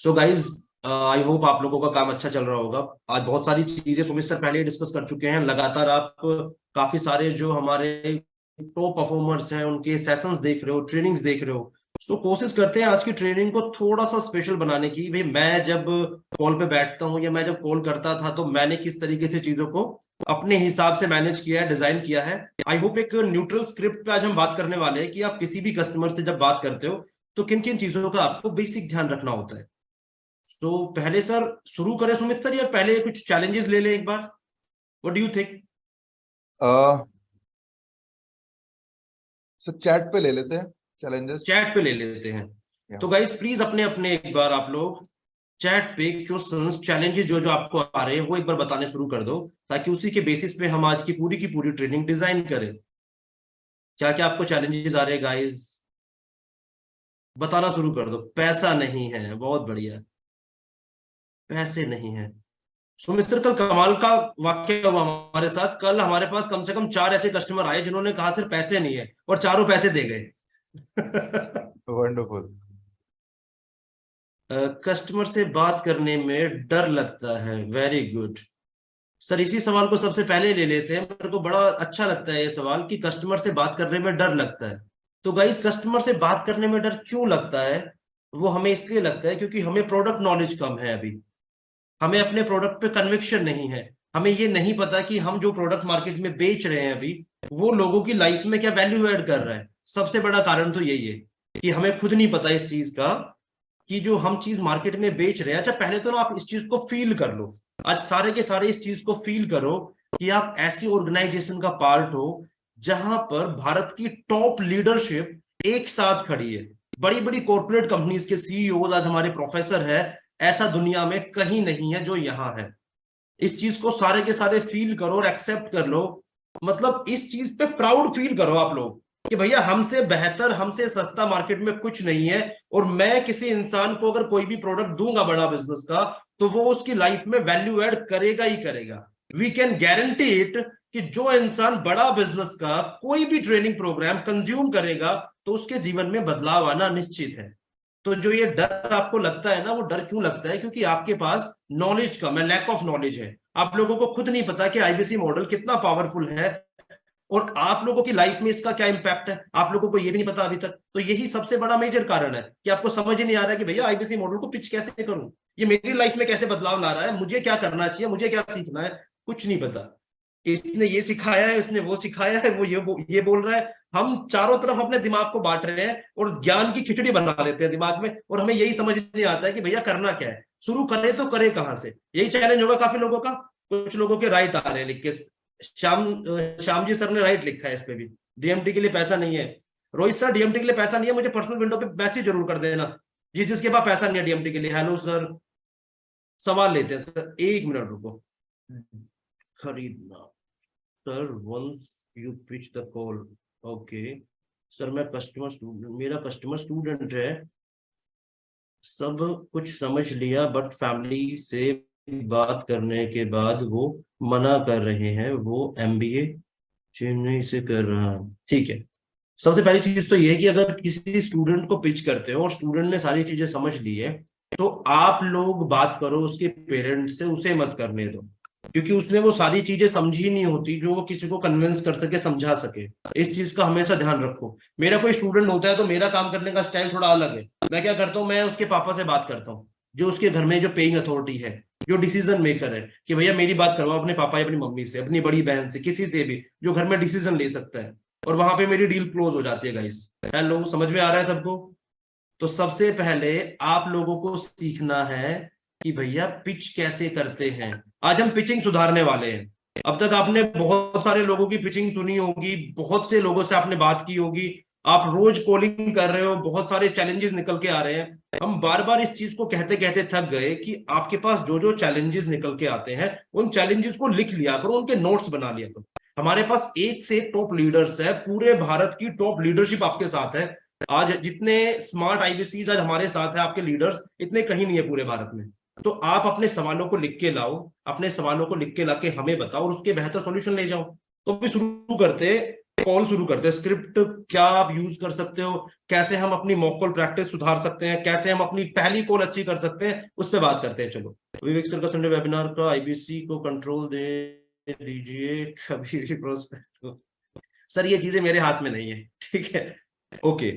So guys, I hope आप लोगों का काम अच्छा चल रहा होगा। आज बहुत सारी चीजें सुमित सर पहले ही डिस्कस कर चुके हैं। लगातार आप काफी सारे जो हमारे टॉप परफॉर्मर्स हैं उनके सेशंस देख रहे हो, ट्रेनिंग्स देख रहे हो। तो कोशिश करते हैं आज की ट्रेनिंग को थोड़ा सा स्पेशल बनाने की। भाई, मैं जब कॉल पे बैठता हूँ या मैं जब कॉल करता था तो मैंने किस तरीके से चीजों को अपने हिसाब से मैनेज किया है, डिजाइन किया है। आई होप एक न्यूट्रल स्क्रिप्ट पे आज हम बात करने वाले हैं कि आप किसी भी कस्टमर से जब बात करते हो तो किन किन चीजों का आपको बेसिक ध्यान रखना होता है। तो पहले सर शुरू करें सुमित सर, या पहले कुछ चैलेंजेस ले लें एक बार? What do you think? So chat पे ले लेते हैं चैलेंजेस। चैट पे ले लेते हैं। तो गाइस प्लीज अपने अपने एक बार आप लोग चैट पे क्वेश्चंस, चैलेंजेस जो जो आपको आ रहे हैं वो एक बार बताने शुरू कर दो, ताकि उसी के बेसिस पे हम आज की पूरी ट्रेनिंग डिजाइन करें। क्या क्या आपको चैलेंजेस आ रहे हैं गाइस? बताना शुरू कर दो। पैसा नहीं है, बहुत बढ़िया। पैसे नहीं है। सुमित सर, कल कमाल का वाक्य हुआ हमारे साथ। कल हमारे पास कम से कम 4 ऐसे कस्टमर आए जिन्होंने कहा सर पैसे नहीं है, और चारों पैसे दे गए। वंडरफुल। कस्टमर से बात करने में डर लगता है, वेरी गुड। सर इसी सवाल को सबसे पहले ले लेते हैं। मेरे को बड़ा अच्छा लगता है ये सवाल कि कस्टमर से बात करने में डर लगता है। तो गाइस, कस्टमर से बात करने में डर क्यों लगता है? वो हमें इसलिए लगता है क्योंकि हमें प्रोडक्ट नॉलेज कम है अभी। हमें अपने प्रोडक्ट पे कन्विक्शन नहीं है। हमें ये नहीं पता कि हम जो प्रोडक्ट मार्केट में बेच रहे हैं अभी, वो लोगों की लाइफ में क्या वैल्यू ऐड कर रहा है। सबसे बड़ा कारण तो यही है कि हमें खुद नहीं पता इस चीज का कि जो हम चीज मार्केट में बेच रहे हैं। अच्छा, पहले तो ना आप इस चीज को फील कर लो। आज सारे के सारे इस चीज को फील करो कि आप ऐसी ऑर्गेनाइजेशन का पार्ट हो जहां पर भारत की टॉप लीडरशिप एक साथ खड़ी है। बड़ी बड़ी कॉर्पोरेट कंपनीज के सीईओ आज हमारे प्रोफेसर है। ऐसा दुनिया में कहीं नहीं है जो यहां है। इस चीज को सारे के सारे फील करो और एक्सेप्ट कर लो। मतलब इस चीज पे प्राउड फील करो आप लोग कि भैया हमसे बेहतर, हमसे सस्ता मार्केट में कुछ नहीं है। और मैं किसी इंसान को अगर कोई भी प्रोडक्ट दूंगा बड़ा बिजनेस का, तो वो उसकी लाइफ में वैल्यू ऐड करेगा ही करेगा। वी कैन गारंटी इट कि जो इंसान बड़ा बिजनेस का कोई भी ट्रेनिंग प्रोग्राम कंज्यूम करेगा तो उसके जीवन में बदलाव आना निश्चित है। तो जो ये डर आपको लगता है ना, वो डर क्यों लगता है? क्योंकि आपके पास नॉलेज कम है, लैक ऑफ नॉलेज है। आप लोगों को खुद नहीं पता कि आईबीसी मॉडल कितना पावरफुल है और आप लोगों की लाइफ में इसका क्या इंपैक्ट है। आप लोगों को ये भी नहीं पता अभी तक। तो यही सबसे बड़ा मेजर कारण है कि आपको समझ ही नहीं आ रहा है कि भैया आईबीसी मॉडल को पिच कैसे करूं, ये मेरी लाइफ में कैसे बदलाव ला रहा है, मुझे क्या करना चाहिए, मुझे क्या सीखना है। कुछ नहीं पता। इसने ये सिखाया है, इसने वो सिखाया है, वो ये बोल रहा है। हम चारों तरफ अपने दिमाग को बांट रहे हैं और ज्ञान की खिचड़ी बना लेते हैं दिमाग में, और हमें यही समझ नहीं आता है कि भैया करना क्या है, शुरू करें तो करें कहां से। यही चैलेंज होगा काफी लोगों का। कुछ लोगों के राइट आ रहे हैं लिख के। श्याम जी सर ने राइट लिखा है इस पे भी। डीएमटी के लिए पैसा नहीं है। रोहित सर, डीएमटी के लिए पैसा नहीं है, मुझे पर्सनल विंडो पे मैसेज जरूर कर देना जी जिसके पास पैसा नहीं है डीएमटी के लिए। हेलो सर, सवाल लेते हैं सर, 1 मिनट रुको। खरीदना sir, once you pitch the call. Okay sir, मैं कस्टमर स्टूडेंट, मेरा कस्टमर स्टूडेंट है, सब कुछ समझ लिया, बट फैमिली से बात करने के बाद वो मना कर रहे हैं। वो एमबीए चेन्नई से कर रहा है। ठीक है। सबसे पहली चीज तो ये है कि अगर किसी स्टूडेंट को पिच करते हो और स्टूडेंट ने सारी चीजें समझ ली है, तो आप लोग बात करो उसके पेरेंट्स से, उसे मत करने दो। क्योंकि उसने वो सारी चीजें समझी नहीं होती जो वो किसी को कन्विंस कर सके, समझा सके। इस चीज का हमेशा ध्यान रखो। मेरा कोई स्टूडेंट होता है तो मेरा काम करने का स्टाइल थोड़ा अलग है। मैं क्या करता हूँ, मैं उसके पापा से बात करता हूँ, जो उसके घर में जो पेइंग अथॉरिटी है, जो डिसीजन मेकर है, कि भैया मेरी बात करवाओ अपने पापा या अपनी मम्मी से, अपनी बड़ी बहन से, किसी से भी जो घर में डिसीजन ले सकता है। और वहां पे मेरी डील क्लोज हो जाती है गाइस। हेलो, समझ में आ रहा है सबको? तो सबसे पहले आप लोगों को सीखना है कि भैया पिच कैसे करते हैं। आज हम पिचिंग सुधारने वाले हैं। अब तक आपने बहुत सारे लोगों की पिचिंग सुनी होगी, बहुत से लोगों से आपने बात की होगी, आप रोज कॉलिंग कर रहे हो, बहुत सारे चैलेंजेस निकल के आ रहे हैं। हम बार बार इस चीज को कहते कहते थक गए कि आपके पास जो जो चैलेंजेस निकल के आते हैं उन चैलेंजेस को लिख लिया करो, उनके नोट्स बना लिया करो। हमारे पास एक से एक टॉप लीडर्स है, पूरे भारत की टॉप लीडरशिप आपके साथ है। आज जितने स्मार्ट आईबीसीज आज हमारे साथ है, आपके लीडर्स, इतने कहीं नहीं है पूरे भारत में। तो आप अपने सवालों को लिख के लाओ, अपने सवालों को लिख के लाके हमें बताओ और उसके बेहतर सॉल्यूशन ले जाओ। तो भी शुरू करते कॉल शुरू करते हैं। स्क्रिप्ट क्या आप यूज कर सकते हो, कैसे हम अपनी मॉक कॉल प्रैक्टिस सुधार सकते हैं, कैसे हम अपनी पहली कॉल अच्छी कर सकते हैं, उस पर बात करते हैं। चलो, विवेक सर का संडे वेबिनार का आईबीसी को कंट्रोल दे दीजिए कभी भी प्रोस्पेक्ट को। सर ये चीजें मेरे हाथ में नहीं है, ठीक है, ओके।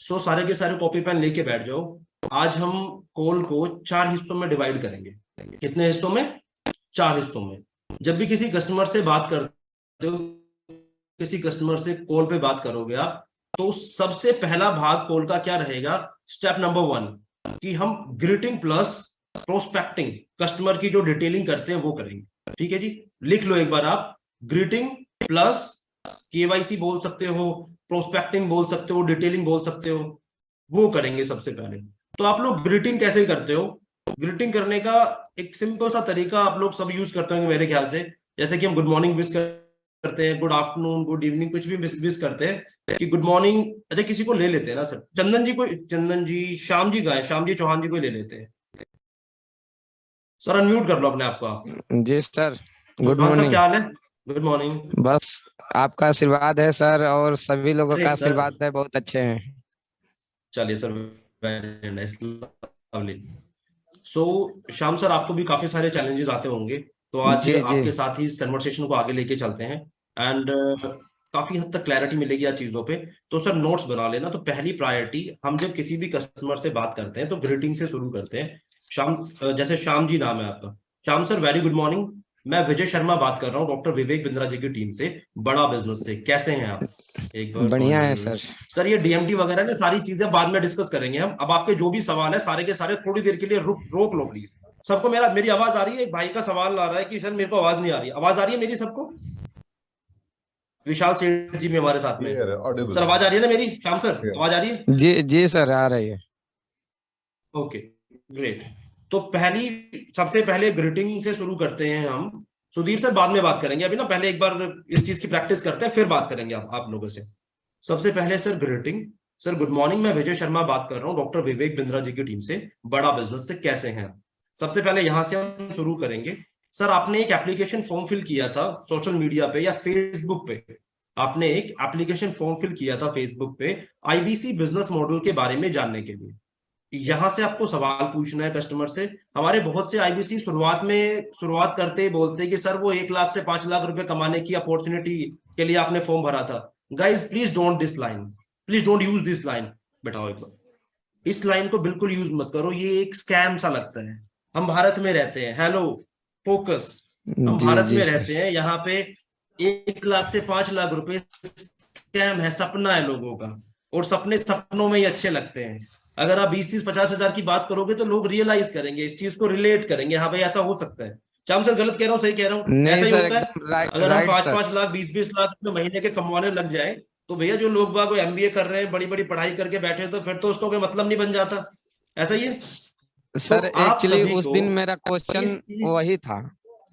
सो सारे के सारे कॉपी पेन लेके बैठ जाओ। आज हम कॉल को 4 हिस्सों में डिवाइड करेंगे। कितने हिस्सों में? 4 हिस्सों में। जब भी किसी कस्टमर से बात करते हो, किसी कस्टमर से कॉल पे बात करोगे आप, तो सबसे पहला भाग कॉल का क्या रहेगा? स्टेप नंबर 1 कि हम ग्रीटिंग प्लस प्रोस्पेक्टिंग, कस्टमर की जो डिटेलिंग करते हैं वो करेंगे। ठीक है जी, लिख लो एक बार आप। ग्रीटिंग प्लस केवाईसी बोल सकते हो, प्रोस्पेक्टिंग बोल सकते हो, डिटेलिंग बोल सकते हो, वो करेंगे सबसे पहले। तो आप लोग ग्रीटिंग कैसे करते हो? ग्रीटिंग करने का एक सिंपल सा तरीका आप लोग सब यूज करते होंगे मेरे ख्याल से। जैसे कि हम गुड मॉर्निंग विश करते हैं, गुड आफ्टरनून, गुड इवनिंग, कुछ भी विश करते हैं कि गुड मॉर्निंग। अच्छा, किसी को ले लेते हैं ना सर, चंदन जी को, चंदन जी, श्याम जी का है, श्याम जी चौहान जी को ले लेते हैं। सर अनम्यूट कर लो अपने आप को आप। जी sir, good Chauhan sir morning. क्या हाल है? Good morning. बस आपका आशीर्वाद है सर, और सभी लोगों अरे का सर, आशीर्वाद है, बहुत अच्छे हैं। चलिए सर, वेरी नाइस, लवली। सो श्याम सर, आपको भी काफी सारे चैलेंजेस आते होंगे, तो आज जी जी आपके साथ ही इस कन्वर्सेशन को आगे लेके चलते हैं। एंड काफी हद तक क्लैरिटी मिलेगी आज चीजों पे। तो सर नोट्स बना लेना। तो पहली प्रायोरिटी, हम जब किसी भी कस्टमर से बात करते हैं तो ग्रीटिंग से शुरू करते हैं। श्याम, जैसे श्याम जी नाम है आपका, Shyam sir very good morning, मैं विजय शर्मा बात कर रहा हूँ डॉक्टर विवेक बिंद्रा जी की टीम से, बड़ा बिजनेस से, कैसे हैं आप? एक बार बढ़िया है सर। सर ये डीएमटी वगैरह ना सारी चीजें बाद में डिस्कस करेंगे हम। अब आपके जो भी सवाल है सारे के सारे थोड़ी देर के लिए रोक लो प्लीज। सबको मेरी आवाज आ रही है? एक भाई का सवाल आ रहा है कि सर मेरे को आवाज नहीं आ रही। आवाज आ रही है मेरी सबको? विशाल सेठ जी भी हमारे साथ में। क्लियर है, सर ऑडिबल। आवाज आ रही है ना मेरी? श्याम सर आवाज आ रही है? जी जी सर, आ रही है। Okay, great. तो सबसे पहले ग्रीटिंग से शुरू करते हैं हम। सुधीर सर बाद में बात करेंगे, अभी ना पहले एक बार इस चीज की प्रैक्टिस करते हैं, फिर बात करेंगे आप लोगों से। सबसे पहले sir greeting. Sir good morning, मैं विजय शर्मा बात कर रहा हूँ डॉक्टर विवेक बिंद्रा जी की टीम से, बड़ा बिजनेस से, कैसे हैं? सबसे पहले यहां से हम शुरू करेंगे। सर आपने एक एप्लीकेशन फॉर्म फिल किया था सोशल मीडिया पे या फेसबुक पे, आपने एक एप्लीकेशन फॉर्म फिल किया था फेसबुक पे आईबीसी बिजनेस मॉडल के बारे में जानने के लिए। यहां से आपको सवाल पूछना है कस्टमर से। हमारे बहुत से आईबीसी शुरुआत करते ही बोलते हैं कि सर वो 1 लाख से 5 लाख रुपए कमाने की अपॉर्चुनिटी के लिए आपने फॉर्म भरा था। Guys please don't this line, please don't use this line. बैठाओ एक बार, इस लाइन को बिल्कुल यूज मत करो, ये एक स्कैम सा लगता है। हम भारत में रहते हैं, हेलो फोकस, हम जी भारत जी में सर। रहते हैं, यहाँ पे 1 लाख से 5 लाख रुपए स्कैम है, सपना है लोगों का, और सपने सपनों में ही अच्छे लगते हैं। अगर आप 20-30-50 हजार की बात करोगे तो लोग रियलाइज करेंगे, इस चीज को रिलेट करेंगे, हाँ भाई ऐसा हो सकता है। चाम सर गलत कह रहा हूँ सही कह रहा हूँ? नहीं ऐसा ही सर, होता है। एकदम राइट अगर हम राइट पांच सर। पांच लाख 20-20 लाख रुपए महीने के कमाने लग जाए, तो भैया जो लोग बाग एमबीए कर रहे हैं, बड़ी बड़ी पढ़ाई करके बैठे हैं, तो फिर तो उसका कोई मतलब नहीं बन जाता। ऐसा ही है। तो सर आप एक्चुअली सभी उस को दिन मेरा क्वेश्चन इस चीज, वही था,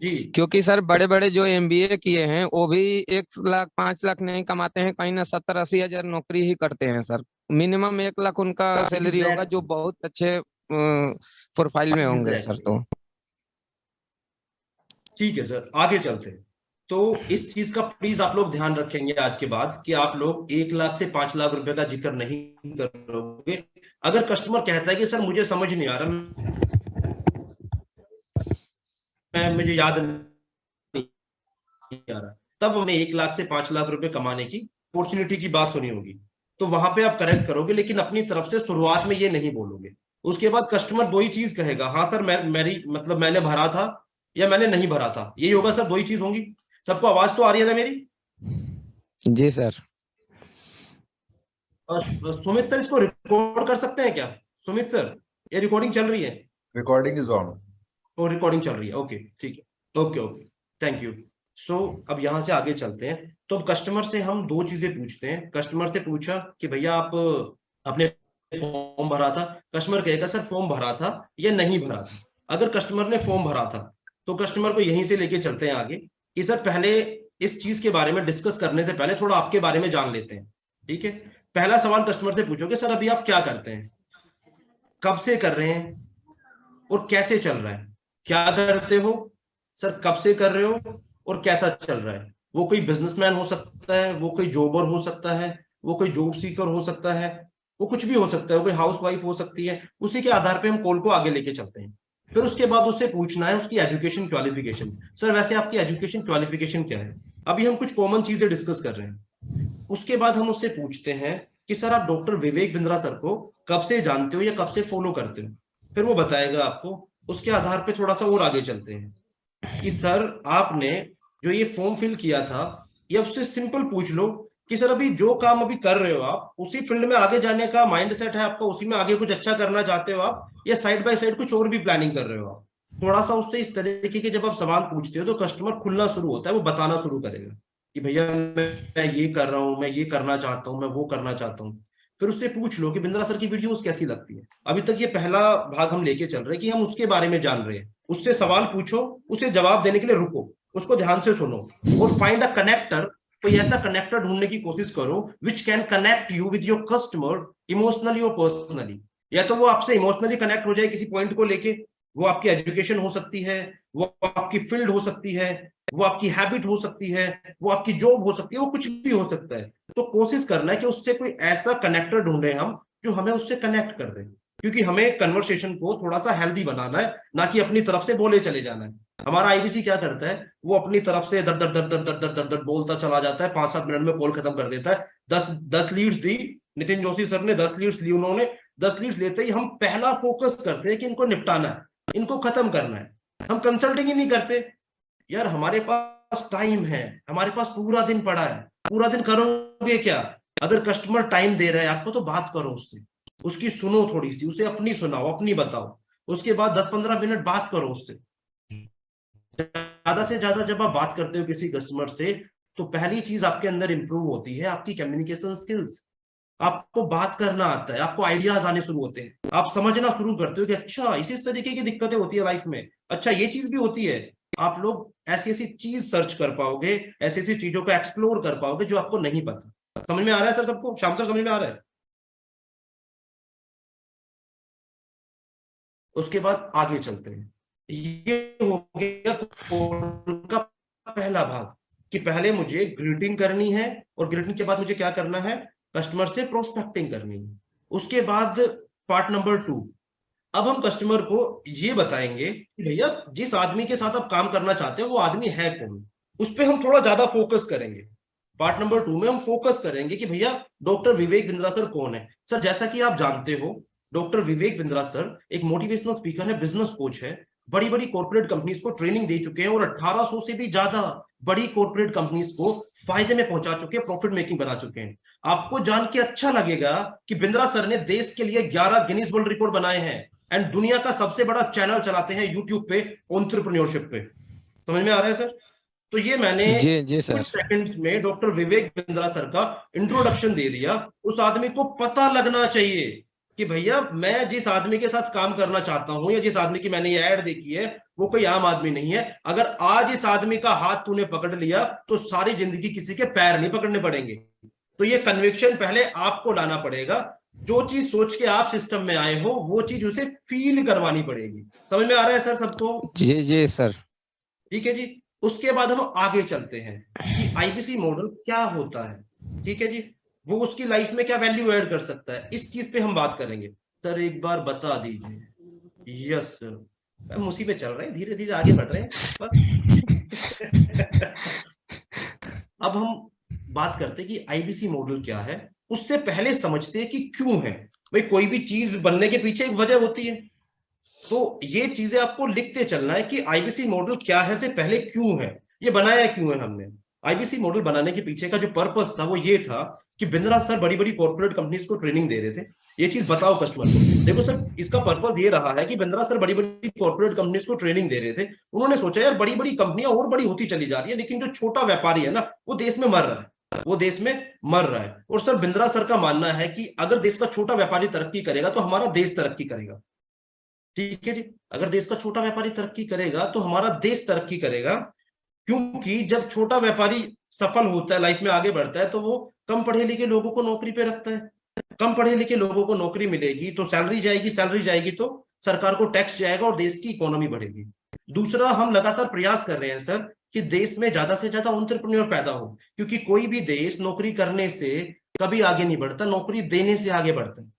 जी क्योंकि सर बड़े बड़े जो एमबीए किए हैं वो भी 1 लाख 5 लाख नहीं कमाते हैं, कहीं ना 70-80 हजार नौकरी ही करते हैं सर। मिनिमम 1 लाख उनका सैलरी होगा, जो एग्जैक्ट बहुत अच्छे प्रोफाइल में होंगे सर। एग्जैक्टली। तो ठीक है सर, आगे चलते हैं। तो इस चीज का प्लीज आप लोग ध्यान रखेंगे आज के बाद कि आप लोग 1 लाख से 5 लाख रुपए का जिक्र नहीं करोगे। अगर कस्टमर कहता है कि सर मुझे समझ नहीं आ रहा, मुझे याद नहीं आ रहा, तब हमने 1 लाख से 5 लाख रुपए कमाने की अपॉर्चुनिटी की बात सुनी होगी, तो वहां पे आप करेक्ट करोगे, लेकिन अपनी तरफ से शुरुआत में ये नहीं बोलोगे। उसके बाद कस्टमर दो ही चीज कहेगा, हाँ सर मेरी मतलब मैंने भरा था या मैंने नहीं भरा था, यही होगा सर, दो ही चीज होंगी। सबको आवाज तो आ रही है ना मेरी? जी सर। सुमित सर इसको रिकॉर्ड कर सकते हैं क्या? सुमित सर, ये रिकॉर्डिंग चल रही है? Recording is on. वो रिकॉर्डिंग चल रही है, ओके ठीक है, ओके ओके, थैंक यू। सो अब यहां से आगे चलते हैं। तो अब कस्टमर से हम दो चीजें पूछते हैं। कस्टमर से पूछा कि भैया आप आपने फॉर्म भरा था, कस्टमर कहेगा सर फॉर्म भरा था या नहीं भरा था। अगर कस्टमर ने फॉर्म भरा था तो कस्टमर को यहीं से लेके चलते हैं आगे कि सर पहले इस चीज के बारे में डिस्कस करने से पहले थोड़ा आपके बारे में जान लेते हैं। ठीक है, पहला सवाल कस्टमर से पूछोगे, सर अभी आप क्या करते हैं, कब से कर रहे हैं, और कैसे चल रहा है? क्या करते हो सर, कब से कर रहे हो, और कैसा चल रहा है? वो कोई बिजनेसमैन हो सकता है, वो कोई जॉबर हो सकता है, वो कोई जॉब सीकर हो सकता है, वो कुछ भी हो सकता है, वो कोई हाउस वाइफ हो सकती है। उसी के आधार पे हम कॉल को आगे लेके चलते हैं। फिर उसके बाद उससे पूछना है उसकी एजुकेशन क्वालिफिकेशन। सर वैसे आपकी एजुकेशन क्वालिफिकेशन क्या है? अभी हम कुछ कॉमन चीजें डिस्कस कर रहे हैं। उसके बाद हम उससे पूछते हैं कि सर आप डॉक्टर विवेक बिंद्रा सर को कब से जानते हो या कब से फॉलो करते हो? फिर वो बताएगा आपको। उसके आधार पे थोड़ा सा और आगे चलते हैं कि सर आपने जो ये फॉर्म फिल किया था, या उससे सिंपल पूछ लो कि सर अभी जो काम अभी कर रहे हो आप उसी फील्ड में आगे जाने का माइंडसेट है आपका, उसी में आगे कुछ अच्छा करना चाहते हो आप, या साइड बाय साइड कुछ और भी प्लानिंग कर रहे हो आप? थोड़ा सा उससे इस तरीके के जब आप सवाल पूछते हो तो कस्टमर खुलना शुरू होता है, वो बताना शुरू करेगा कि भैया मैं ये कर रहा हूँ, मैं ये करना चाहता हूँ, मैं वो करना चाहता हूँ। फिर उससे पूछ लो कि बिंद्रा सर की वीडियोस कैसी लगती है। अभी तक ये पहला भाग हम लेके चल रहे हैं कि हम उसके बारे में जान रहे हैं। उससे सवाल पूछो, उसे जवाब देने के लिए रुको, उसको ध्यान से सुनो और फाइंड अ कनेक्टर। कोई ऐसा कनेक्टर ढूंढने की कोशिश करो which can connect you with your customer emotionally और पर्सनली। या तो वो आपसे इमोशनली कनेक्ट हो जाए किसी पॉइंट को लेके, वो आपकी एजुकेशन हो सकती है, वो आपकी फील्ड हो सकती है, वो आपकी हैबिट हो सकती है, वो आपकी जॉब हो सकती है, वो कुछ भी हो सकता है। तो कोशिश करना है कि उससे कोई ऐसा कनेक्टर ढूंढे हम जो हमें उससे कनेक्ट कर दे, क्योंकि हमें कन्वर्सेशन को थोड़ा सा हेल्दी बनाना है, ना कि अपनी तरफ से बोले चले जाना है। हमारा आईबीसी क्या करता है, वो अपनी तरफ से दर दर दर दर दर दर दर दर बोलता चला जाता है, 5-7 मिनट में कॉल खत्म कर देता है। 10 लीड्स दी नितिन जोशी सर ने, 10 लीड्स ली उन्होंने। 10 लीड्स लेते ही हम पहला फोकस करते हैं कि इनको निपटाना है, इनको खत्म करना है। हम कंसल्टिंग ही नहीं करते। यार हमारे पास टाइम है, हमारे पास पूरा दिन पड़ा है, पूरा दिन करोगे क्या? अगर कस्टमर टाइम दे रहा है आपको तो बात करो उससे, उसकी सुनो थोड़ी सी, उसे अपनी सुनाओ, अपनी बताओ। उसके बाद 10-15 मिनट बात करो उससे। ज्यादा से ज्यादा जब आप बात करते हो किसी कस्टमर से तो पहली चीज आपके अंदर इंप्रूव होती है आपकी कम्युनिकेशन स्किल्स। आपको बात करना आता है, आपको आइडियाज आने शुरू होते हैं, आप समझना शुरू करते हो कि अच्छा इसी तरीके की दिक्कतें होती है लाइफ में, अच्छा ये चीज भी होती है। आप लोग ऐसी ऐसी चीज सर्च कर पाओगे, ऐसी ऐसी चीजों को एक्सप्लोर कर पाओगे जो आपको नहीं पता। समझ में आ रहा है सर सबको? श्याम सर समझ में आ रहा है? उसके बाद आगे चलते हैं। ये हो गया कोड का पहला भाग कि पहले मुझे ग्रीटिंग करनी है, और ग्रीटिंग के बाद मुझे क्या करना है, कस्टमर से प्रोस्पेक्टिंग करनी है। उसके बाद पार्ट नंबर 2, अब हम कस्टमर को ये बताएंगे कि भैया जिस आदमी के साथ आप काम करना चाहते हो वो आदमी है कौन। उस पर हम थोड़ा ज्यादा फोकस करेंगे। पार्ट नंबर 2 में हम फोकस करेंगे कि भैया डॉक्टर विवेक बिंद्रा सर कौन है। सर जैसा कि आप जानते हो डॉक्टर विवेक बिंद्रा सर एक मोटिवेशनल स्पीकर है, बिजनेस कोच है, बड़ी बड़ी कॉर्पोरेट कंपनीज को ट्रेनिंग दे चुके हैं, और 1800 से भी ज्यादा बड़ी कॉर्पोरेट कंपनीज को फायदे में पहुंचा चुके हैं, प्रॉफिट मेकिंग बना चुके हैं। आपको जान के अच्छा लगेगा कि बिंद्रा सर ने देश के लिए 11 गिनीज वर्ल्ड रिकॉर्ड बनाए हैं, एंड दुनिया का सबसे बड़ा चैनल चलाते हैं यूट्यूब पे एंटरप्रेन्योरशिप पे। समझ में आ रहा है सर? तो ये मैंने जी सर। कुछ सेकंड्स में डॉक्टर विवेक बिंद्रा सर का इंट्रोडक्शन दे दिया। उस आदमी को पता लगना चाहिए कि भैया मैं जिस आदमी के साथ काम करना चाहता हूं, या जिस आदमी की मैंने ये ऐड देखी है, वो कोई आम आदमी नहीं है। अगर आज इस आदमी का हाथ तूने पकड़ लिया तो सारी जिंदगी किसी के पैर नहीं पकड़ने पड़ेंगे। तो ये कन्विक्शन पहले आपको लाना पड़ेगा। जो चीज सोच के आप सिस्टम में आए हो वो चीज उसे फील करवानी पड़ेगी। समझ में आ रहा है सर सबको? जी सर। ठीक है जी। उसके बाद हम आगे चलते हैं कि आईबीसी मॉडल क्या होता है। ठीक है जी, वो उसकी लाइफ में क्या वैल्यू ऐड कर सकता है, इस चीज पे हम बात करेंगे। सर एक बार बता दीजिए। यस सर, हम उसी पे चल रहे हैं, धीरे धीरे आगे बढ़ रहे हैं बस। अब हम बात करते हैं कि आईबीसी मॉडल क्या है। उससे पहले समझते हैं कि क्यों है। भाई कोई भी चीज बनने के पीछे एक वजह होती है, तो ये चीजें आपको लिखते चलना है कि आईबीसी मॉडल क्या है से पहले क्यों है, ये बनाया क्यों है हमने। आईबीसी मॉडल बनाने के पीछे का जो पर्पस था वो ये था कि बिंद्रा सर बड़ी बड़ी कॉर्पोरेट कंपनीज को ट्रेनिंग दे रहे थे। ये चीज बताओ कस्टमर को। देखो सर इसका पर्पस ये रहा है कि बिंद्रा सर बड़ी बड़ी कॉर्पोरेट कंपनीज को ट्रेनिंग दे रहे थे। उन्होंने सोचा यार बड़ी बड़ी कंपनियां और बड़ी होती चली जा रही है, लेकिन जो छोटा व्यापारी है ना वो देश में मर रहा है, वो देश में मर रहा है। और सर बिंद्रा सर का मानना है कि अगर देश का छोटा व्यापारी तरक्की करेगा तो हमारा देश तरक्की करेगा। ठीक है जी, अगर देश का छोटा व्यापारी तरक्की करेगा तो हमारा देश तरक्की करेगा। क्योंकि जब छोटा व्यापारी सफल होता है, लाइफ में आगे बढ़ता है, तो वो कम पढ़े लिखे लोगों को नौकरी पे रखता है। कम पढ़े लिखे लोगों को नौकरी मिलेगी तो सैलरी जाएगी, सैलरी जाएगी तो सरकार को टैक्स जाएगा और देश की इकोनॉमी बढ़ेगी। दूसरा, हम लगातार प्रयास कर रहे हैं सर कि देश में ज्यादा से ज्यादा एंटरप्रेन्योर पैदा हो, क्योंकि कोई भी देश नौकरी करने से कभी आगे नहीं बढ़ता, नौकरी देने से आगे बढ़ता है।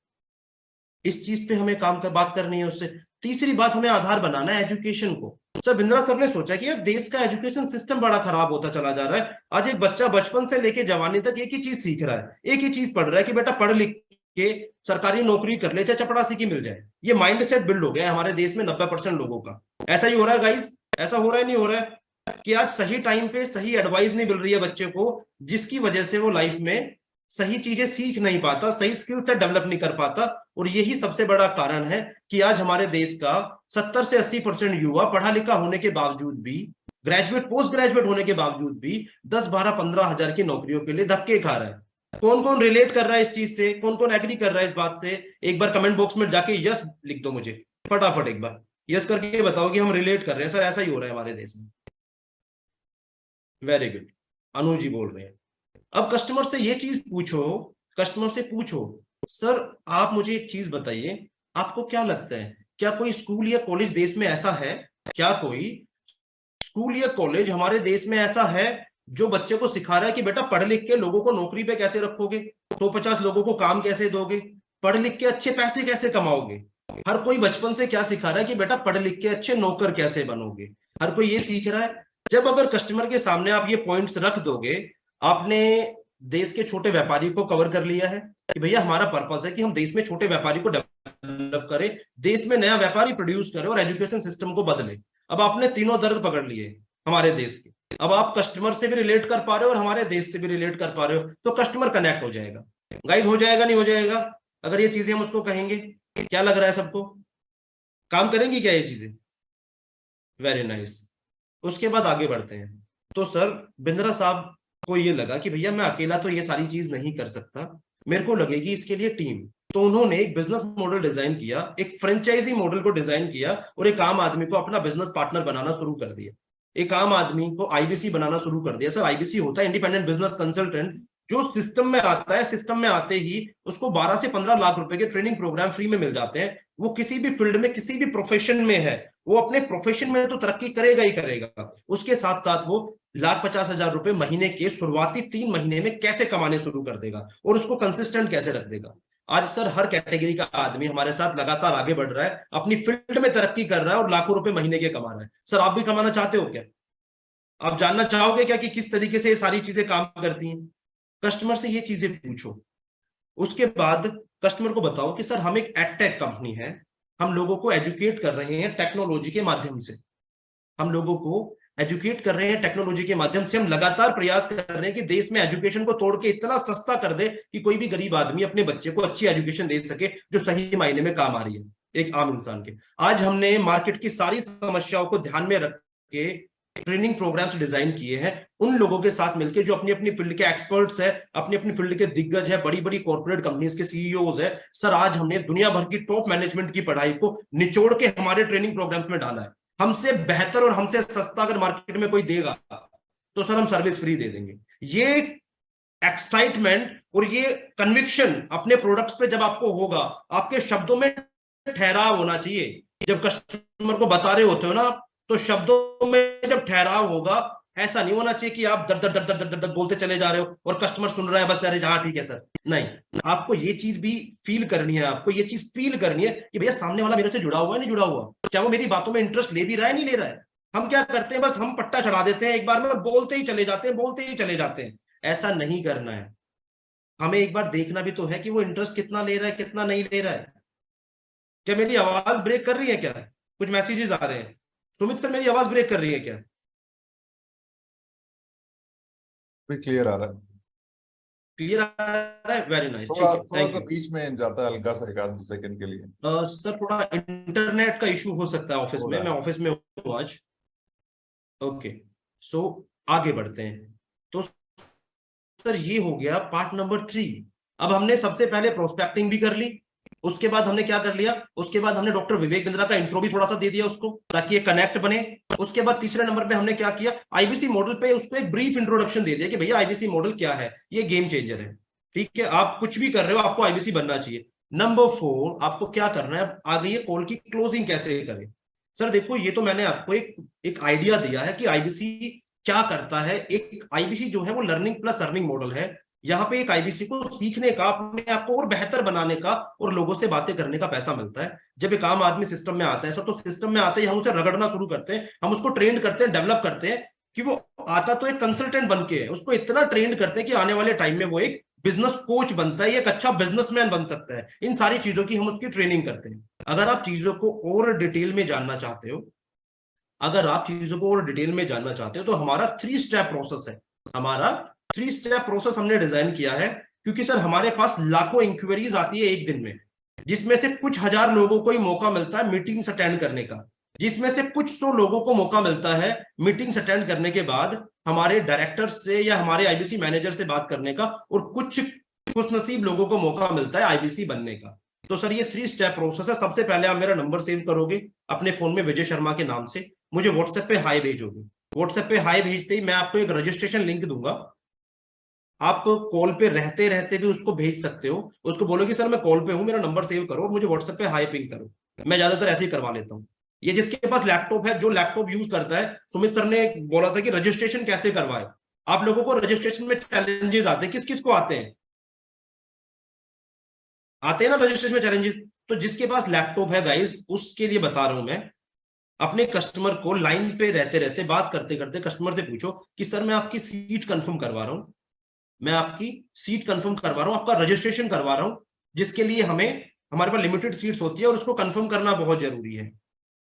इस चीज पे हमें बात करनी है उससे। तीसरी बात, हमें आधार बनाना है एजुकेशन को। सर बिंद्रा सर ने सोचा कि यार देश का एजुकेशन सिस्टम बड़ा खराब होता चला जा रहा है। आज एक बच्चा बचपन से लेके जवानी तक एक ही चीज सीख रहा है, एक ही चीज पढ़ रहा है कि बेटा पढ़ लिख के सरकारी नौकरी कर ले, चाहे चपड़ासी की मिल जाए। ये माइंड सेट बिल्ड हो गया है हमारे देश में 90% लोगों का। ऐसा ही हो रहा है गाइस, ऐसा हो रहा है नहीं हो रहा है कि आज सही टाइम पे सही एडवाइस नहीं मिल रही है बच्चे को, जिसकी वजह से वो लाइफ में सही चीजें सीख नहीं पाता, सही स्किल से डेवलप नहीं कर पाता। और यही सबसे बड़ा कारण है कि आज हमारे देश का 70 से 80% युवा पढ़ा लिखा होने के बावजूद भी, ग्रेजुएट पोस्ट ग्रेजुएट होने के बावजूद भी 10, 12, 15 हजार की नौकरियों के लिए धक्के खा रहा है। कौन कौन रिलेट कर रहा है इस चीज से, कौन कौन एग्री कर रहा है इस बात से? एक बार कमेंट बॉक्स में जाके यस लिख दो मुझे फटाफट, एक बार यस करके बताओ कि हम रिलेट कर रहे हैं। सर ऐसा ही हो रहा है हमारे देश में। वेरी गुड, अनु जी बोल रहे हैं। अब कस्टमर से ये चीज पूछो, कस्टमर से पूछो सर आप मुझे एक चीज बताइए, आपको क्या लगता है क्या कोई स्कूल या कॉलेज देश में ऐसा है, क्या कोई स्कूल या कॉलेज हमारे देश में ऐसा है जो बच्चे को सिखा रहा है कि बेटा पढ़ लिख के लोगों को नौकरी पे कैसे रखोगे, 150 लोगों को काम कैसे दोगे, पढ़ लिख के अच्छे पैसे कैसे कमाओगे? हर कोई बचपन से क्या सिखा रहा है कि बेटा पढ़ लिख के अच्छे नौकर कैसे बनोगे, हर कोई ये सीख रहा है। जब अगर कस्टमर के सामने आप ये पॉइंट्स रख दोगे, आपने देश के छोटे व्यापारी को कवर कर लिया है कि भैया हमारा पर्पस है कि हम देश में छोटे व्यापारी को डेवलप करें, देश में नया व्यापारी प्रोड्यूस करें और एजुकेशन सिस्टम को बदले। अब आपने तीनों दर्द पकड़ लिए हमारे देश के, अब आप कस्टमर से भी रिलेट कर पा रहे हो और हमारे देश से भी रिलेट कर पा रहे हो, तो कस्टमर कनेक्ट हो जाएगा। गाइस हो जाएगा नहीं हो जाएगा अगर ये चीजें हम उसको कहेंगे? क्या लग रहा है सबको, काम करेंगी क्या ये चीजें? Very nice. उसके बाद आगे बढ़ते हैं। तो सर बिंद्रा साहब को ये लगा कि भैया मैं अकेला तो ये सारी चीज नहीं कर सकता, मेरे को लगेगी इसके लिए टीम। तो उन्होंने एक बिजनेस मॉडल डिजाइन किया, एक फ्रेंचाइजी मॉडल को डिजाइन किया और एक आम आदमी को अपना बिजनेस पार्टनर बनाना शुरू कर दिया। एक आम आदमी को आईबीसी बनाना शुरू कर दिया। सर आईबीसी होता है इंडिपेंडेंट बिजनेस कंसल्टेंट, जो सिस्टम में आता है, सिस्टम में आते ही उसको 12 से 15 लाख रुपए के ट्रेनिंग प्रोग्राम फ्री में मिल जाते हैं। वो किसी भी फील्ड में किसी भी प्रोफेशन में है, वो अपने प्रोफेशन में तो तरक्की करेगा ही करेगा, उसके साथ साथ वो 1,50,000 रुपए महीने के शुरुआती 3 महीने में कैसे कमाने शुरू कर देगा और उसको कंसिस्टेंट कैसे रख देगा। आज सर हर कैटेगरी का आदमी हमारे साथ लगातार आगे बढ़ रहा है, अपनी फील्ड में तरक्की कर रहा है और लाखों रुपए महीने के कमा रहा है। सर आप भी कमाना चाहते हो क्या? आप जानना चाहोगे क्या कि किस तरीके से ये सारी चीजें काम करती हैं? कस्टमर से ये चीजें पूछो। उसके बाद कस्टमर को बताओ कि सर हम एक एडटेक कंपनी है, हम लोगों को एजुकेट कर रहे हैं टेक्नोलॉजी के माध्यम से, हम लोगों को एजुकेट कर रहे हैं टेक्नोलॉजी के माध्यम से। हम लगातार प्रयास कर रहे हैं कि देश में एजुकेशन को तोड़ के इतना सस्ता कर दे कि कोई भी गरीब आदमी अपने बच्चे को अच्छी एजुकेशन दे सके जो सही मायने में काम आ रही है एक आम इंसान के। आज हमने मार्केट की सारी समस्याओं को ध्यान में रख के ट्रेनिंग प्रोग्राम्स डिजाइन किए हैं उन लोगों के साथ मिलकर जो अपनी अपनी फील्ड के एक्सपर्ट्स है, अपनी अपनी फील्ड के दिग्गज है, बड़ी बड़ी कॉर्पोरेट कंपनीज के सीईओज है। सर आज हमने दुनिया भर की टॉप मैनेजमेंट की पढ़ाई को निचोड़ के हमारे ट्रेनिंग प्रोग्राम्स में डाला है। हमसे बेहतर और हमसे सस्ता अगर मार्केट में कोई देगा तो सर हम सर्विस फ्री दे देंगे। ये एक्साइटमेंट और ये कन्विक्शन अपने प्रोडक्ट्स पे जब आपको होगा, आपके शब्दों में ठहराव होना चाहिए। जब कस्टमर को बता रहे होते हो ना तो शब्दों में जब ठहराव होगा, ऐसा नहीं होना चाहिए कि आप दर दर दर दर दर दर बोलते चले जा रहे हो और कस्टमर सुन रहा है बस, अरे हाँ ठीक है सर। नहीं, आपको ये चीज भी फील करनी है, आपको ये चीज फील करनी है कि भैया सामने वाला मेरे से जुड़ा हुआ है नहीं जुड़ा हुआ, क्या वो मेरी बातों में इंटरेस्ट ले भी रहा है नहीं ले रहा है। हम क्या करते हैं, बस हम पट्टा चढ़ा देते हैं, एक बार में बोलते ही चले जाते हैं, बोलते ही चले जाते हैं। ऐसा नहीं करना है, हमें एक बार देखना भी तो है कि वो इंटरेस्ट कितना ले रहा है कितना नहीं ले रहा है। क्या मेरी आवाज ब्रेक कर रही है? क्या कुछ मैसेजेस आ रहे हैं? सुमित सर मेरी आवाज ब्रेक कर रही है क्या? क्लियर आ रहा है, क्लियर आ रहा है? वेरी नाइस, ठीक थोड़ा है, थोड़ा थैंक सा यू। बीच में जाता है हल्का सा, 1-2 सेकंड के लिए। सर थोड़ा इंटरनेट का इशू हो सकता है ऑफिस में, मैं ऑफिस में हूँ आज। ओके, सो आगे बढ़ते हैं। तो सर ये हो गया पार्ट नंबर 3। अब हमने सबसे पहले प्रोस्पेक्टिंग भी कर ली, उसके बाद हमने क्या कर लिया, उसके बाद हमने डॉक्टर विवेक बिंद्रा का इंट्रो भी थोड़ा सा दे दिया उसको ताकि ये कनेक्ट बने। उसके बाद तीसरे नंबर पे हमने क्या किया, आईबीसी मॉडल पे उसको एक ब्रीफ इंट्रोडक्शन दे दिया कि भैया आईबीसी मॉडल क्या है, ये गेम चेंजर है। ठीक है, आप कुछ भी कर रहे हो आपको आईबीसी बनना चाहिए। नंबर 4 आपको क्या करना है, आ गई है कॉल की क्लोजिंग कैसे करें। सर देखो ये तो मैंने आपको एक आइडिया दिया है कि आईबीसी क्या करता है, एक आईबीसी जो है वो लर्निंग प्लस अर्निंग मॉडल है। यहाँ पे एक आईबीसी को सीखने का, अपने आप को और बेहतर बनाने का और लोगों से बातें करने का पैसा मिलता है। जब एक आम आदमी सिस्टम में आता है सर, तो सिस्टम में आते ही हम उसे रगड़ना शुरू करते हैं, हम उसको ट्रेंड करते हैं, डेवलप करते हैं कि वो आता तो एक कंसल्टेंट बन के है, उसको इतना ट्रेंड करते हैं कि आने वाले टाइम में वो एक बिजनेस कोच बनता है, एक अच्छा बिजनेसमैन बन सकता है। इन सारी चीजों की हम उसकी ट्रेनिंग करते हैं। अगर आप चीजों को और डिटेल में जानना चाहते हो, अगर आप चीजों को और डिटेल में जानना चाहते हो, तो हमारा 3 स्टेप प्रोसेस है। हमारा 3 स्टेप प्रोसेस हमने डिजाइन किया है, क्योंकि सर हमारे पास लाखों इंक्वायरीज आती है एक दिन में, जिसमें से कुछ हजार लोगों को ही मौका मिलता है मीटिंग्स अटेंड करने का, जिसमें से कुछ 100 लोगों को मौका मिलता है मीटिंग्स अटेंड करने के बाद हमारे डायरेक्टर से या हमारे आईबीसी मैनेजर से बात करने का, और कुछ खुशनसीब लोगों को मौका मिलता है आईबीसी बनने का। तो सर ये 3 स्टेप प्रोसेस है। सबसे पहले आप मेरा नंबर सेव करोगे अपने फोन में विजय शर्मा के नाम से, मुझे व्हाट्सएप पे हाई भेजोगे। व्हाट्सएप पे हाई भेजते ही मैं आपको एक रजिस्ट्रेशन लिंक दूंगा, आप कॉल पे रहते रहते भी उसको भेज सकते हो। उसको बोलोगे सर मैं कॉल पे हूं, मेरा नंबर सेव करो और मुझे व्हाट्सएप पे हाई पिंग करो। मैं ज्यादातर ऐसे ही करवा लेता हूँ। ये जिसके पास लैपटॉप है, जो लैपटॉप यूज करता है, सुमित सर ने बोला था कि रजिस्ट्रेशन कैसे करवाए। आप लोगों को रजिस्ट्रेशन में चैलेंजेस आते हैं, किस किस को आते हैं? आते हैं ना रजिस्ट्रेशन में चैलेंजेस। तो जिसके पास लैपटॉप है गाइस, उसके लिए बता रहा हूं मैं, अपने कस्टमर को लाइन पे रहते रहते बात करते करते कस्टमर से पूछो कि सर मैं आपकी सीट कंफर्म करवा रहा हूं, मैं आपकी सीट कंफर्म करवा रहा हूं, आपका रजिस्ट्रेशन करवा रहा हूं, जिसके लिए हमारे पास लिमिटेड सीट्स होती है और उसको कंफर्म करना बहुत जरूरी है।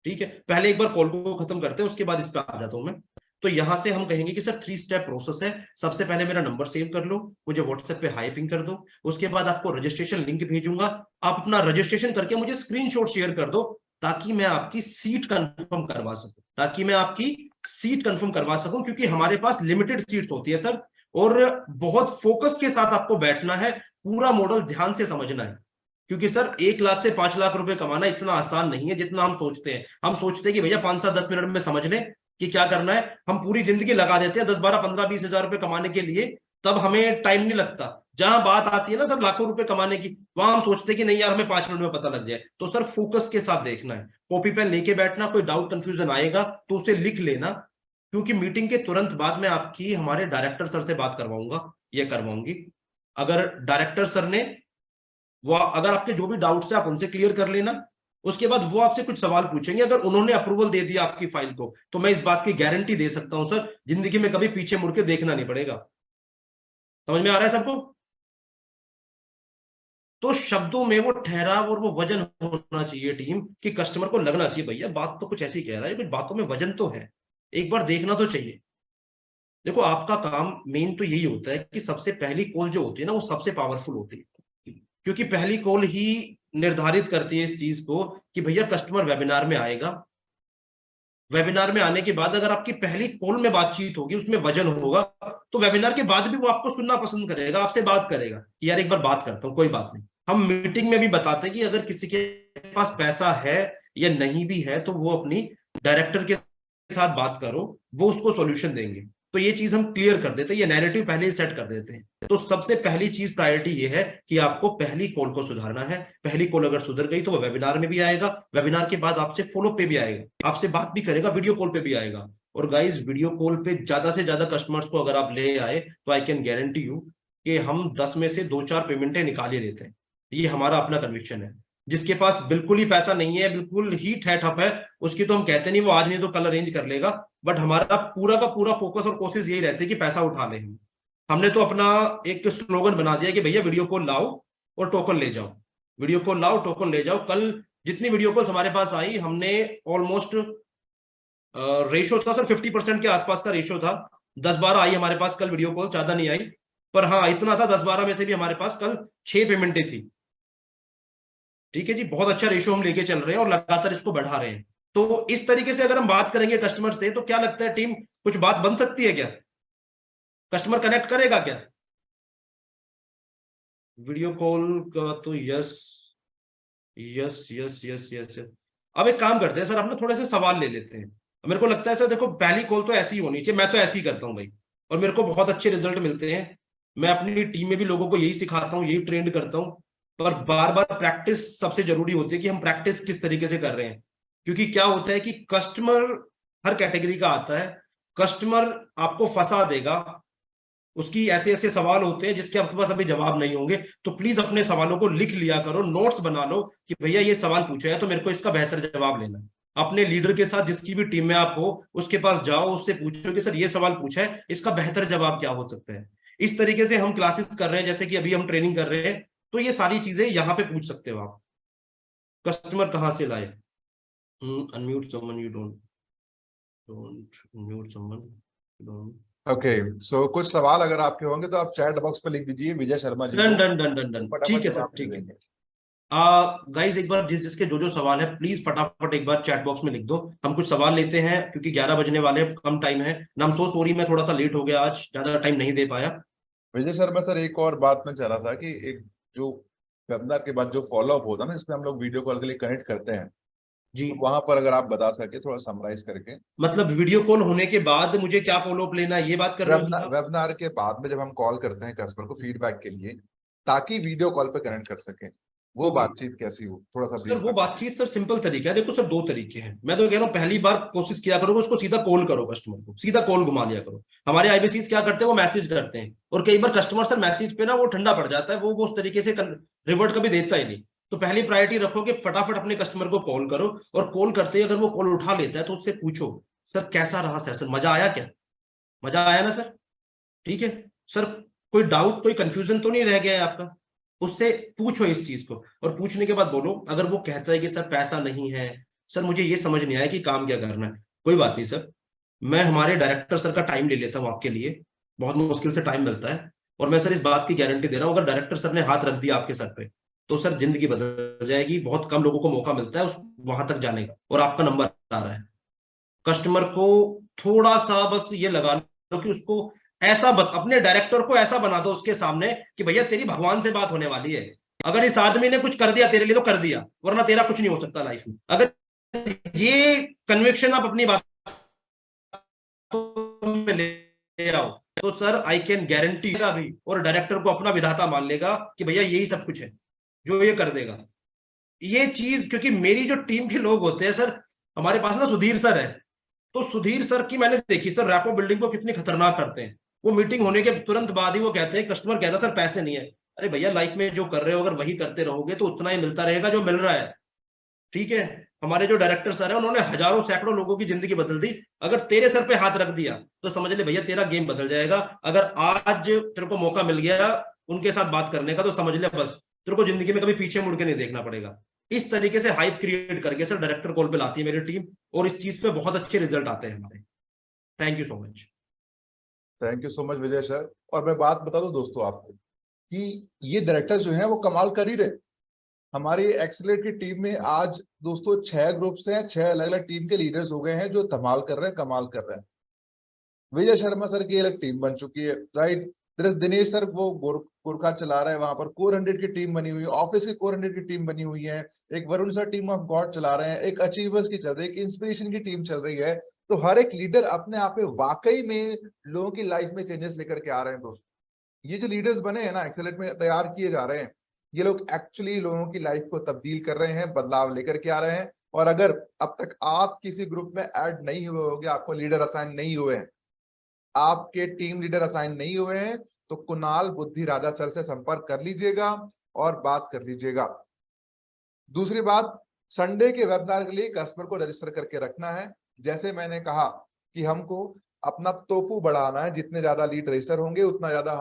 ठीक है, पहले एक बार कॉल को खत्म करते हैं, उसके बाद इस पे आ जाता हूं मैं। तो यहां से हम कहेंगे कि सर 3 स्टेप प्रोसेस है। सबसे पहले मेरा नंबर सेव कर लो, मुझे व्हाट्सएप पे हाई पिंग कर दो, उसके बाद आपको रजिस्ट्रेशन लिंक भेजूंगा, आप अपना रजिस्ट्रेशन करके मुझे स्क्रीनशॉट शेयर कर दो, ताकि मैं आपकी सीट कंफर्म करवा सकूं, क्योंकि हमारे पास लिमिटेड सीट्स होती है सर, और बहुत फोकस के साथ आपको बैठना है, पूरा मॉडल ध्यान से समझना है। क्योंकि सर 1 लाख से 5 लाख रुपए कमाना इतना आसान नहीं है जितना हम सोचते हैं। हम सोचते हैं कि भैया 5 से 10 मिनट में समझ लें कि क्या करना है, हम पूरी जिंदगी लगा देते हैं 10 12 15 20 हजार रुपए कमाने के लिए, तब हमें टाइम नहीं लगता। जहां बात आती है ना सर लाखों रुपए कमाने की, वहां हम सोचते हैं कि नहीं यार हमें 5 मिनट में पता लग जाए। तो सर फोकस के साथ देखना है, कॉपी पेन लेके बैठना, कोई डाउट कंफ्यूजन आएगा तो उसे लिख लेना, क्योंकि मीटिंग के तुरंत बाद में आपकी हमारे डायरेक्टर सर से बात करवाऊंगा, ये करवाऊंगी। अगर डायरेक्टर सर ने वो, अगर आपके जो भी डाउट्स है आप उनसे क्लियर कर लेना, उसके बाद वो आपसे कुछ सवाल पूछेंगे। अगर उन्होंने अप्रूवल दे दिया आपकी फाइल को, तो मैं इस बात की गारंटी दे सकता हूं सर, जिंदगी में कभी पीछे मुड़ के देखना नहीं पड़ेगा। समझ में आ रहा है सबको? तो शब्दों में वो ठहराव और वो वजन होना चाहिए टीम, कि कस्टमर को लगना चाहिए भैया बात तो कुछ ऐसी कह रहा है, कुछ बातों में वजन तो है, एक बार देखना तो चाहिए। देखो आपका काम मेन तो यही होता है कि सबसे पहली कॉल जो होती है ना, वो सबसे पावरफुल होती है, क्योंकि पहली कॉल ही निर्धारित करती है इस चीज को कि भैया कस्टमर वेबिनार में आएगा। वेबिनार में आने के बाद अगर आपकी पहली कॉल में बातचीत होगी, उसमें वजन होगा, तो वेबिनार के बाद भी वो आपको सुनना पसंद करेगा, आपसे बात करेगा कि यार एक बार बात करता हूं, कोई बात नहीं। हम मीटिंग में भी बताते हैं कि अगर किसी के पास पैसा है या नहीं भी है, तो वो अपनी डायरेक्टर के साथ बात करो, वो उसको सॉल्यूशन देंगे। तो ये चीज हम क्लियर कर देते हैं, ये नैरेटिव पहले ही सेट कर देते हैं। तो सबसे पहली चीज प्रायोरिटी ये है कि आपको पहली कॉल को सुधारना है। पहली कॉल अगर सुधर गई तो वो वेबिनार में भी आएगा, वेबिनार के बाद आपसे फॉलो पे भी आएगा, आपसे बात भी करेगा, वीडियो कॉल पे भी आएगा। और गाइस वीडियो कॉल पे ज्यादा से ज्यादा कस्टमर्स को अगर आप ले आए, तो आई कैन गारंटी यू कि हम 10 में से 2-4 पेमेंटें निकाल ही लेते हैं। ये हमारा अपना कन्विक्शन है। जिसके पास बिल्कुल ही पैसा नहीं है, बिल्कुल ही ठप है, उसकी तो हम कहते नहीं वो आज नहीं तो कल अरेंज कर लेगा, बट हमारा पूरा का पूरा फोकस और कोशिश यही रहती है कि पैसा उठा लें। हमने तो अपना एक स्लोगन बना दिया कि भैया वीडियो कॉल लाओ और टोकन ले जाओ, वीडियो कॉल लाओ टोकन ले जाओ। कल जितनी वीडियो कॉल्स हमारे पास आई, हमने ऑलमोस्ट रेशो था सर 50% के आसपास का रेशो था। 10-12 आई हमारे पास कल वीडियो कॉल, ज्यादा नहीं आई, पर हाँ इतना था 10-12 में से भी हमारे पास कल 6 पेमेंटें थी। ठीक है जी, बहुत अच्छा रेशो हम लेके चल रहे हैं और लगातार इसको बढ़ा रहे हैं। तो इस तरीके से अगर हम बात करेंगे कस्टमर से, तो क्या लगता है टीम, कुछ बात बन सकती है क्या? कस्टमर कनेक्ट करेगा क्या वीडियो कॉल का? तो yes yes yes yes yes. अब एक काम करते हैं सर, अपने थोड़े से सवाल ले लेते हैं। मेरे को लगता है सर देखो पहली कॉल तो ऐसी ही होनी चाहिए, मैं तो ऐसी ही करता हूँ भाई, और मेरे को बहुत अच्छे रिजल्ट मिलते हैं। मैं अपनी टीम में भी लोगों को यही सिखाता हूँ, यही ट्रेंड करता हूँ। पर बार बार प्रैक्टिस सबसे जरूरी होती है कि हम प्रैक्टिस किस तरीके से कर रहे हैं। क्योंकि क्या होता है कि कस्टमर हर कैटेगरी का आता है, कस्टमर आपको फंसा देगा, उसकी ऐसे ऐसे सवाल होते हैं जिसके आपके पास अभी जवाब नहीं होंगे, तो प्लीज अपने सवालों को लिख लिया करो, नोट्स बना लो कि भैया ये सवाल पूछा है तो मेरे को इसका बेहतर जवाब लेना है। अपने लीडर के साथ जिसकी भी टीम में आप हो उसके पास जाओ, उससे पूछो कि सर ये सवाल पूछा है, इसका बेहतर जवाब क्या हो सकता है। इस तरीके से हम क्लासेस कर रहे हैं, जैसे कि अभी हम ट्रेनिंग कर रहे हैं, तो ये सारी चीजें यहाँ पे पूछ सकते हो आप। कस्टमर कहाँ से लाए, unmute someone, you don't mute someone, don't. Okay, so कुछ सवाल अगर आपके होंगे तो आप चैट बॉक्स पे लिख दीजिए विजय शर्मा जी डन को, डन डन डन डन, ठीक फटाफट है सर, जवाब दे ठीक है। देंगे। गाइस एक बार जिसके जो सवाल है प्लीज फटाफट एक बार चैट बॉक्स में लिख दो। हम कुछ सवाल लेते हैं क्योंकि 11 बजने वाले हैं, कम टाइम है ना। हम सो सॉरी, मैं थोड़ा सा लेट हो गया, आज ज्यादा टाइम नहीं दे पाया। विजय शर्मा सर, एक और बात मैं चाह रहा था कि एक जो वेबिनार के बाद जो फॉलो अप होता है ना, इसमें हम लोग वीडियो कॉल के लिए कनेक्ट करते हैं, जी, तो वहां पर अगर आप बता सके थोड़ा समराइज करके। मतलब वीडियो कॉल होने के बाद मुझे क्या फॉलो अप लेना है, ये बात कर रहे हो सर आप? वेबिनार के बाद में जब हम कॉल करते हैं कस्टमर को फीडबैक के लिए, ताकि वीडियो कॉल पे कनेक्ट कर सके, वो ओके बातचीत कैसी हो, थोड़ा सा सर, ब्रीफ वो कर सके। बातचीत सर सिंपल तरीका है। देखो सर, दो तरीके हैं। मैं तो कह रहा हूँ पहली बार कोशिश किया करो उसको सीधा कॉल करो, कस्टमर को सीधा कॉल घुमा लिया करो। हमारे आईबीसीज क्या करते हैं, वो मैसेज करते हैं, और कई बार कस्टमर सर मैसेज पे ना वो ठंडा पड़ जाता है, वो उस तरीके से रिवर्ट कभी देता ही नहीं। तो पहली प्रायोरिटी रखो कि फटाफट अपने कस्टमर को कॉल करो, और कॉल करते ही अगर वो कॉल उठा लेता है तो उससे पूछो सर कैसा रहा सेशन, मजा आया क्या, मजा आया ना सर, ठीक है सर, कोई डाउट कोई कंफ्यूजन तो नहीं रह गया है आपका। उससे पूछो इस चीज को, और पूछने के बाद बोलो। अगर वो कहता है कि सर पैसा नहीं है, सर मुझे ये समझ नहीं आया कि काम क्या करना है, कोई बात नहीं सर, मैं हमारे डायरेक्टर सर का टाइम ले लेता हूँ आपके लिए, बहुत मुश्किल से टाइम मिलता है। और मैं सर इस बात की गारंटी दे रहा हूँ, अगर डायरेक्टर सर ने हाथ रख दिया आपके सर पे तो सर जिंदगी बदल जाएगी। बहुत कम लोगों को मौका मिलता है उस वहां तक जाने का, और आपका नंबर आ रहा है। कस्टमर को थोड़ा सा बस ये लगा लो कि उसको ऐसा अपने डायरेक्टर को ऐसा बना दो उसके सामने कि भैया तेरी भगवान से बात होने वाली है, अगर इस आदमी ने कुछ कर दिया तेरे लिए तो कर दिया, वरना तेरा कुछ नहीं हो सकता लाइफ में। अगर ये कन्विक्शन आप अपनी बात में ले आओ तो सर आई कैन गारंटी भी, और डायरेक्टर को अपना विधाता मान लेगा कि भैया यही सब कुछ है जो ये कर देगा। ये चीज क्योंकि मेरी जो टीम के लोग होते हैं सर, हमारे पास ना सुधीर सर है, तो सुधीर सर की मैंने देखी सर रैपो बिल्डिंग को कितनी खतरनाक करते हैं। वो मीटिंग होने के तुरंत बाद ही वो कहते हैं, कस्टमर कहता है सर पैसे नहीं है। अरे भैया लाइफ में जो कर रहे हो अगर वही करते रहोगे तो उतना ही मिलता रहेगा जो मिल रहा है, ठीक है। हमारे जो डायरेक्टर सर है उन्होंने हजारों सैकड़ों लोगों की जिंदगी बदल दी। अगर तेरे सर पे हाथ रख दिया तो समझ ले भैया तेरा गेम बदल जाएगा। अगर आज तेरे को मौका मिल गया उनके साथ बात करने का तो समझ ले बस तेरे को जिंदगी में कभी पीछे मुड़ के नहीं देखना पड़ेगा। इस तरीके से हाइप क्रिएट करके सर डायरेक्टर कॉल पे लाती है मेरी टीम, और इस चीज पे बहुत अच्छे रिजल्ट आते हैं हमारे। Thank you so much. Thank you so much Vijay sir. और मैं बात बता दूं दोस्तों आपको कि ये डायरेक्टर्स जो हैं वो कमाल कर ही रहे। हमारी एक्सेलरेट की टीम में आज दोस्तों 6 ग्रुप्स हैं, 6 अलग अलग टीम के लीडर्स हो गए हैं जो धमाल कर रहे हैं, कमाल कर रहे हैं। विजय शर्मा सर की अलग टीम बन चुकी है, राइट। दिनेश सर वो गोरखा चला रहे हैं, वहां पर कोर 100 की टीम बनी हुई है, ऑफिस की कोर 100 की टीम बनी हुई है। एक Varun sir team of God चला रहे हैं, एक अचीवर्स की चल रही है, एक इंस्पिरेशन की टीम चल रही है। तो हर एक लीडर अपने आप में वाकई में लोगों की लाइफ में चेंजेस लेकर के आ रहे हैं दोस्तों। ये जो लीडर्स बने हैं ना, एक्सेलेंट में तैयार किए जा रहे हैं, ये लोग एक्चुअली लोगों की लाइफ को तब्दील कर रहे हैं, बदलाव लेकर के आ रहे हैं। और अगर अब तक आप किसी ग्रुप में ऐड नहीं हुए होंगे, आपको लीडर असाइन नहीं हुए हैं, आपके टीम लीडर असाइन नहीं हुए हैं, तो कुणाल बुद्धि राजा सर से संपर्क कर लीजिएगा और बात कर लीजिएगा। दूसरी बात, संडे के वेबिनार के लिए कस्टमर को रजिस्टर करके रखना है। जैसे मैंने कहा कि हमको अपना तोफू बढ़ाना है, जितने ज्यादा लीड रजिस्टर होंगे उतना ज्यादा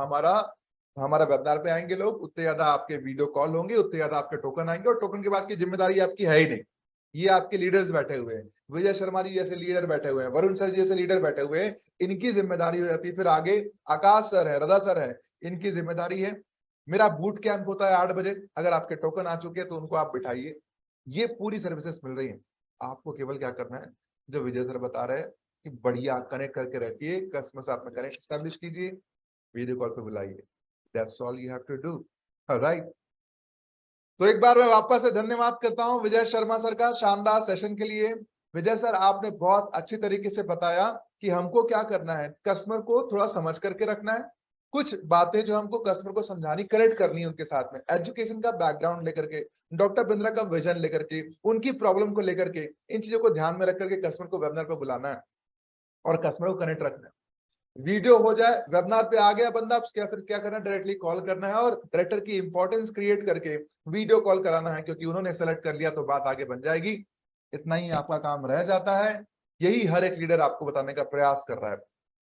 हमारा वेबिनार पे आएंगे लोग, उतने ज्यादा आपके वीडियो कॉल होंगे, उतने ज्यादा आपके टोकन आएंगे। और टोकन के बाद की जिम्मेदारी आपकी है ही नहीं, ये आपके लीडर्स बैठे हुए हैं, विजय शर्मा जी जैसे लीडर बैठे हुए हैं, वरुण सर जी जैसे लीडर बैठे हुए हैं, इनकी जिम्मेदारी हो जाती है। फिर आगे आकाश सर है, रदा सर है, इनकी जिम्मेदारी है। मेरा बूट कैंप होता है 8 बजे, अगर आपके टोकन आ चुके हैं तो उनको आप बिठाइए। ये पूरी सर्विसेज मिल रही है, आपको केवल क्या करना है, जो विजय सर बता रहे हैं कि बढ़िया कनेक्ट करके रखिए, कस्टमर साथ में कनेक्ट स्टैब्लिश कीजिए, वीडियो कॉल पे बुलाइए। That's all you have to do, right. तो एक बार मैं वापस से धन्यवाद करता हूं विजय शर्मा सर का शानदार सेशन के लिए। विजय सर, आपने बहुत अच्छी तरीके से बताया कि हमको क्या करना है, कस्टमर को थोड़ा समझ करके रखना है, कुछ बातें जो हमको कस्टमर को समझानी, करेक्ट करनी है उनके साथ में, एजुकेशन का बैकग्राउंड लेकर के, डॉक्टर बिंद्रा का विजन लेकर के, उनकी प्रॉब्लम को लेकर के, इन चीजों को ध्यान में रख करके कस्टमर को वेबिनार पर बुलाना है। और कस्टमर को कनेक्ट रखना है। वीडियो हो जाए, वेबिनार पे आ गया बंदा, फिर क्या करना है, डायरेक्टली कॉल करना है और डायरेक्टर की इंपॉर्टेंस क्रिएट करके वीडियो कॉल कराना है, क्योंकि उन्होंने सेलेक्ट कर लिया तो बात आगे बन जाएगी। इतना ही आपका काम रह जाता है, यही हर एक लीडर आपको बताने का प्रयास कर रहा है।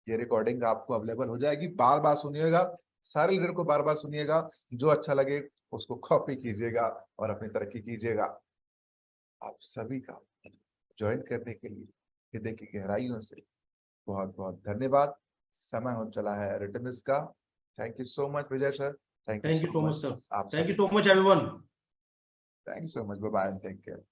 ये रिकॉर्डिंग आपको अवेलेबल हो जाएगी, बार बार सुनिएगा, सारे लीडर को बार बार सुनिएगा, जो अच्छा लगे उसको कॉपी कीजिएगा और अपनी तरक्की कीजिएगा। आप सभी का ज्वाइन करने के लिए हृदय की गहराइयों से बहुत बहुत धन्यवाद। समय हो चला है रिटर्निस का। Thank you so much Vijay sir. Thank you so much sir. आप thank you so much everyone. Thank you so much, bye bye, take care.